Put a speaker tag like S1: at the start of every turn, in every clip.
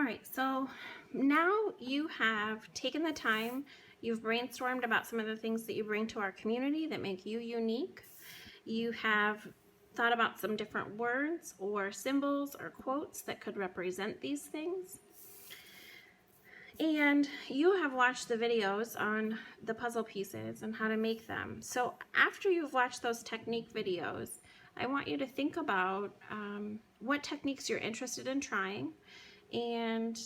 S1: right, so now you have taken the time, you've brainstormed about some of the things that you bring to our community that make you unique. You have thought about some different words or symbols or quotes that could represent these things. And you have watched the videos on the puzzle pieces and how to make them. So after you've watched those technique videos, I want you to think about what techniques you're interested in trying, and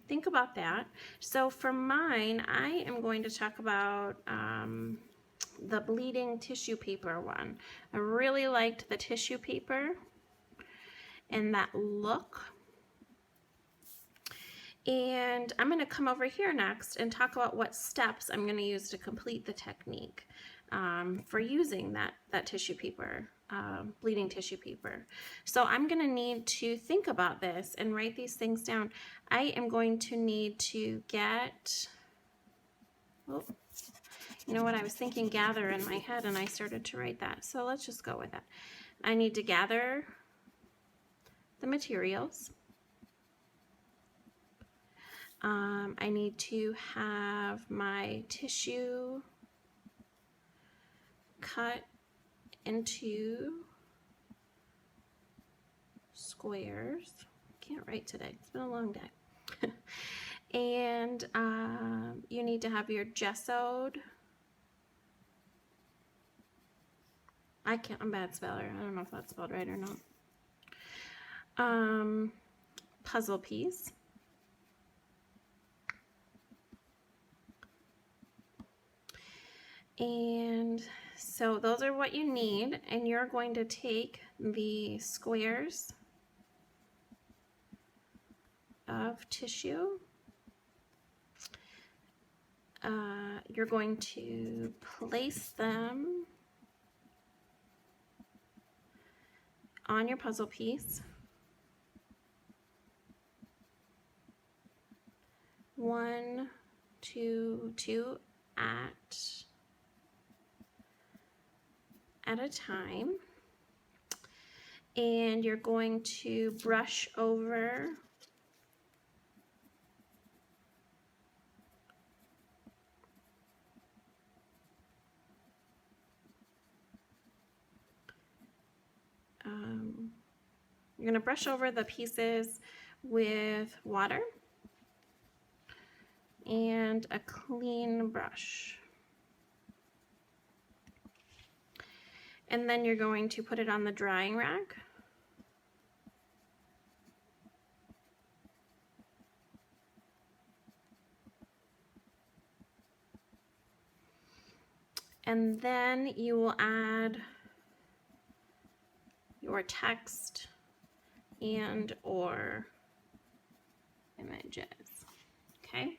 S1: think about that. So for mine, I am going to talk about the bleeding tissue paper one. I really liked the tissue paper and that look. And I'm going to come over here next and talk about what steps I'm going to use to complete the technique for using that tissue paper, bleeding tissue paper. So I'm going to need to think about this and write these things down. I am going to need to get, oh, you know what, I was thinking gather in my head and I started to write that. So let's just go with that. I need to gather the materials. I need to have my tissue cut into squares. Can't write today. It's been a long day. And you need to have your gessoed. I'm a bad speller. I don't know if that's spelled right or not. Puzzle piece. And so those are what you need, and you're going to take the squares of tissue. You're going to place them on your puzzle piece. 1, 2, 2 at a time, and you're going to brush over you're going to brush over the pieces with water and a clean brush. And then you're going to put it on the drying rack. And then you will add your text and or images. Okay?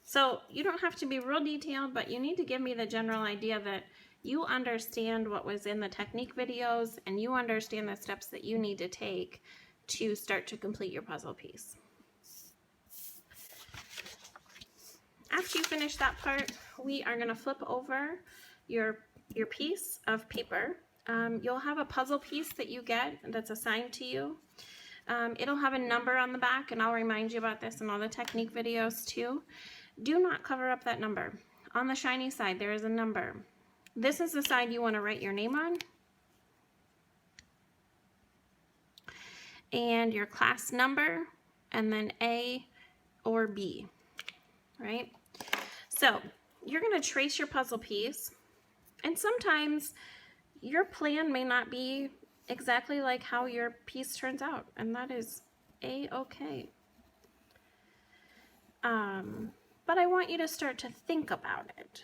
S1: So you don't have to be real detailed, but you need to give me the general idea that you understand what was in the technique videos and you understand the steps that you need to take to start to complete your puzzle piece. After you finish that part, we are going to flip over your piece of paper. You'll have a puzzle piece that you get that's assigned to you. It'll have a number on the back, and I'll remind you about this in all the technique videos too. Do not cover up that number. On the shiny side, there is a number. This is the side you want to write your name on, and your class number, and then A or B, right? So you're going to trace your puzzle piece, and sometimes your plan may not be exactly like how your piece turns out, and that is A-okay. But I want you to start to think about it.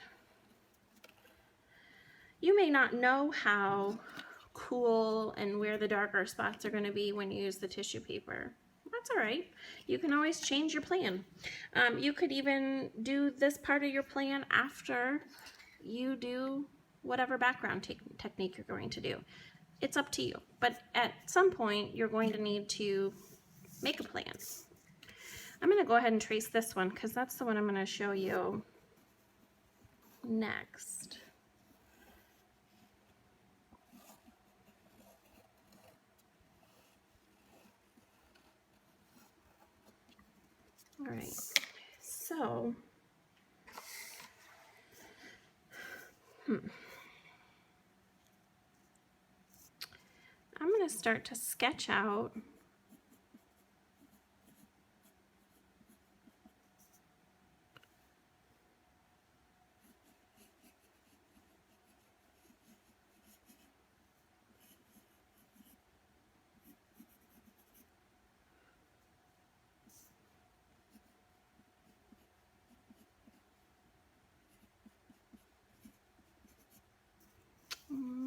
S1: You may not know how cool and where the darker spots are going to be when you use the tissue paper. That's all right. You can always change your plan. You could even do this part of your plan after you do whatever background technique you're going to do. It's up to you. But at some point, you're going to need to make a plan. I'm going to go ahead and trace this one because that's the one I'm going to show you next. All right, so I'm going to start to sketch out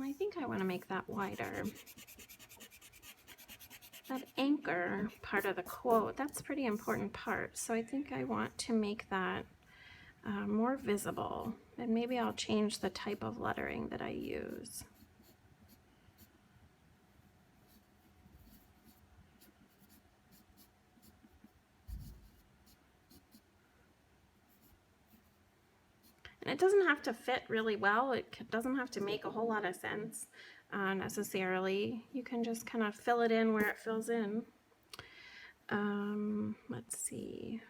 S1: I think I want to make that wider. That anchor part of the quote, that's a pretty important part. So I think I want to make that more visible. And maybe I'll change the type of lettering that I use. And it doesn't have to fit really well. It doesn't have to make a whole lot of sense necessarily. You can just kind of fill it in where it fills in. Let's see.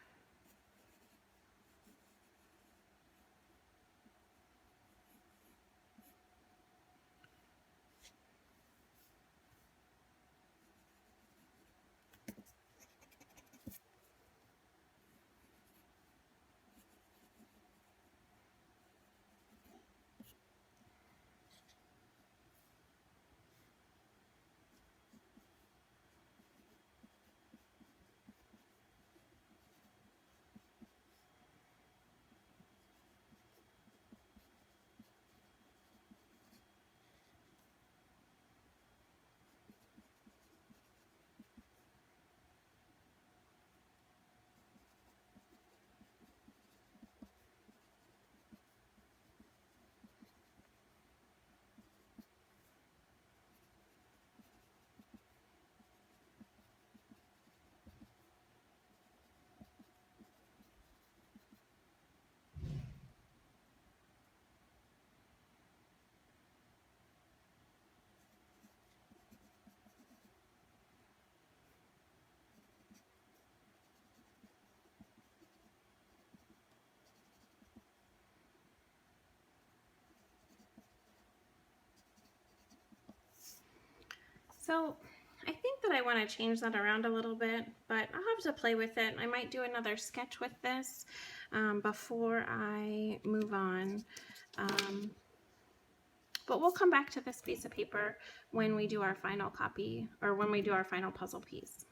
S1: So I think that I want to change that around a little bit, but I'll have to play with it. I might do another sketch with this before I move on. But we'll come back to this piece of paper when we do our final copy, or when we do our final puzzle piece.